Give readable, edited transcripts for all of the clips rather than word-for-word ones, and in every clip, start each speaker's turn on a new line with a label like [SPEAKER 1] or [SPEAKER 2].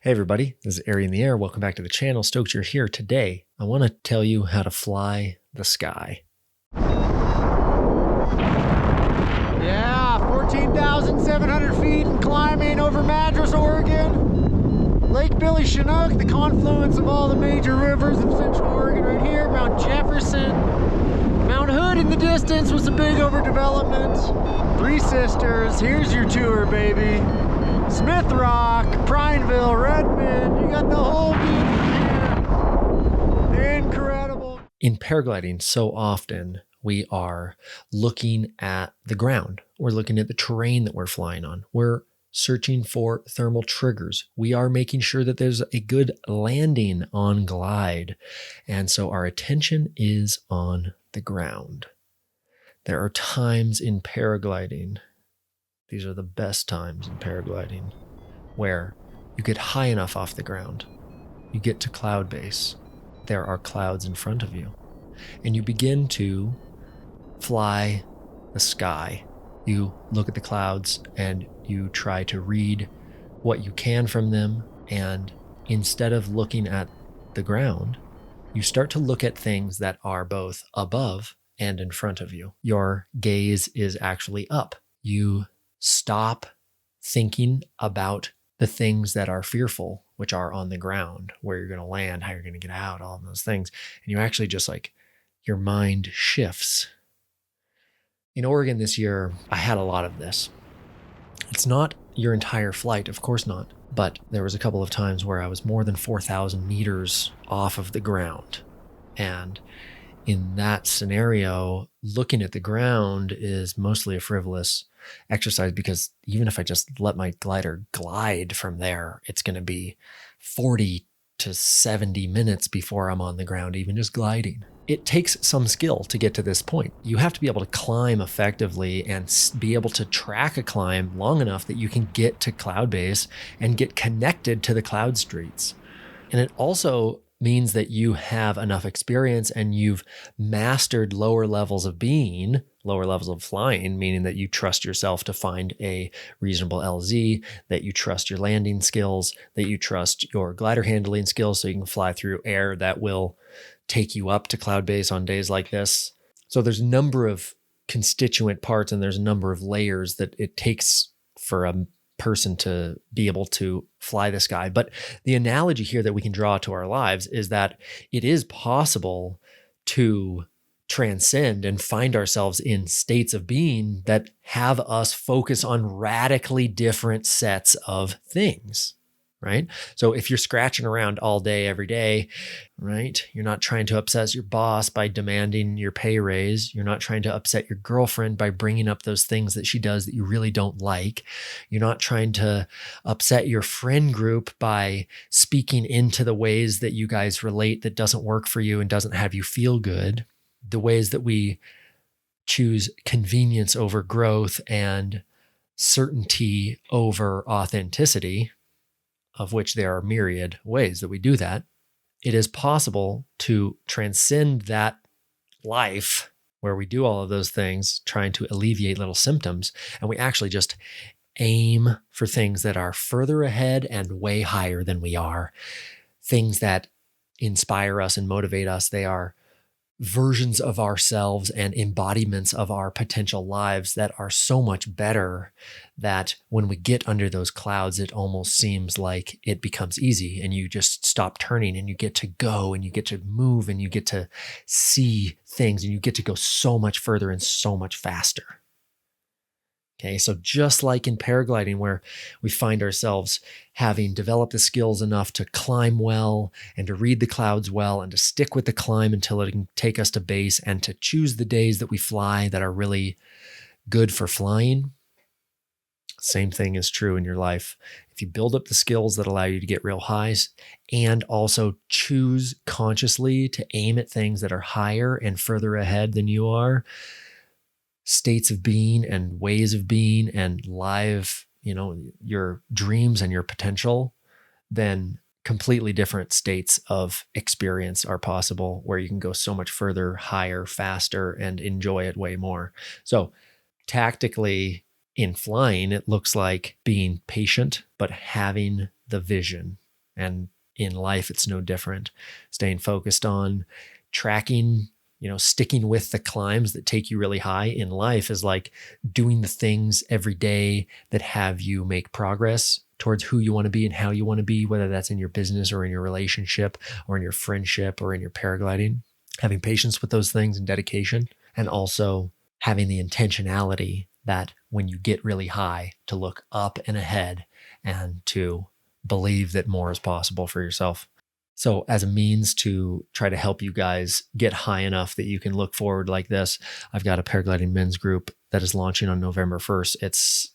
[SPEAKER 1] Hey everybody, this is Ari in the Air. Welcome back to the channel. Stoked you're here. Today, I want to tell you how to fly the sky.
[SPEAKER 2] Yeah, 14,700 feet and climbing over Madras, Oregon. Lake Billy Chinook, the confluence of all the major rivers of Central Oregon right here. Mount Jefferson. Mount Hood in the distance was a big overdevelopment. Three Sisters, here's your tour, baby. Smith Rock, Prineville, Redmond, you got the whole view here. Incredible.
[SPEAKER 1] In paragliding, so often we are looking at the ground. We're looking at the terrain that we're flying on. We're searching for thermal triggers. We are making sure that there's a good landing on glide. And so our attention is on the ground. There are times in paragliding, these are the best times in paragliding, where you get high enough off the ground, you get to cloud base, there are clouds in front of you, and you begin to fly the sky. You look at the clouds and you try to read what you can from them, and instead of looking at the ground, you start to look at things that are both above and in front of you. Your gaze is actually up. You stop thinking about the things that are fearful, which are on the ground, where you're going to land, how you're going to get out, all of those things. And you actually just your mind shifts. In Oregon this year, I had a lot of this. It's not your entire flight, of course not, but there was a couple of times where I was more than 4,000 meters off of the ground. And in that scenario, looking at the ground is mostly a frivolous exercise, because even if I just let my glider glide from there, it's going to be 40 to 70 minutes before I'm on the ground, even just gliding. It takes some skill to get to this point. You have to be able to climb effectively and be able to track a climb long enough that you can get to cloud base and get connected to the cloud streets. And it also means that you have enough experience and you've mastered lower levels of being, lower levels of flying, meaning that you trust yourself to find a reasonable LZ, that you trust your landing skills, that you trust your glider handling skills so you can fly through air that will take you up to cloud base on days like this. So there's a number of constituent parts and there's a number of layers that it takes for a person to be able to fly the sky. But the analogy here that we can draw to our lives is that it is possible to transcend and find ourselves in states of being that have us focus on radically different sets of things, right? So if you're scratching around all day, every day, right? You're not trying to upset your boss by demanding your pay raise. You're not trying to upset your girlfriend by bringing up those things that she does that you really don't like. You're not trying to upset your friend group by speaking into the ways that you guys relate that doesn't work for you and doesn't have you feel good. The ways that we choose convenience over growth and certainty over authenticity, of which there are myriad ways that we do that. It is possible to transcend that life where we do all of those things, trying to alleviate little symptoms, and we actually just aim for things that are further ahead and way higher than we are, things that inspire us and motivate us. They are versions of ourselves and embodiments of our potential lives that are so much better that when we get under those clouds, it almost seems like it becomes easy and you just stop turning and you get to go and you get to move and you get to see things and you get to go so much further and so much faster. Okay, so just like in paragliding, where we find ourselves having developed the skills enough to climb well and to read the clouds well and to stick with the climb until it can take us to base and to choose the days that we fly that are really good for flying, same thing is true in your life. If you build up the skills that allow you to get real highs and also choose consciously to aim at things that are higher and further ahead than you are, states of being and ways of being and live, your dreams and your potential, then completely different states of experience are possible where you can go so much further, higher, faster, and enjoy it way more. So tactically in flying, it looks like being patient, but having the vision. And in life, it's no different. Staying focused on tracking, sticking with the climbs that take you really high in life is like doing the things every day that have you make progress towards who you want to be and how you want to be, whether that's in your business or in your relationship or in your friendship or in your paragliding. Having patience with those things and dedication, and also having the intentionality that when you get really high, to look up and ahead and to believe that more is possible for yourself. So as a means to try to help you guys get high enough that you can look forward like this, I've got a paragliding men's group that is launching on November 1st. It's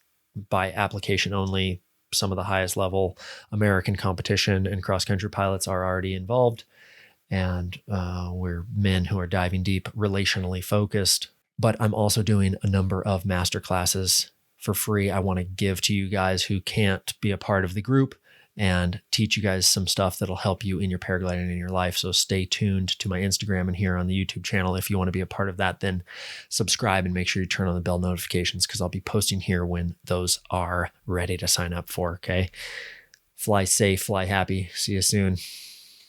[SPEAKER 1] by application only. Some of the highest level American competition and cross-country pilots are already involved. And we're men who are diving deep, relationally focused. But I'm also doing a number of master classes for free I want to give to you guys who can't be a part of the group, and teach you guys some stuff that'll help you in your paragliding in your life. So stay tuned to my Instagram and here on the YouTube channel. If you want to be a part of that, then subscribe and make sure you turn on the bell notifications, because I'll be posting here when those are ready to sign up for, okay? Fly safe, fly happy. See you soon.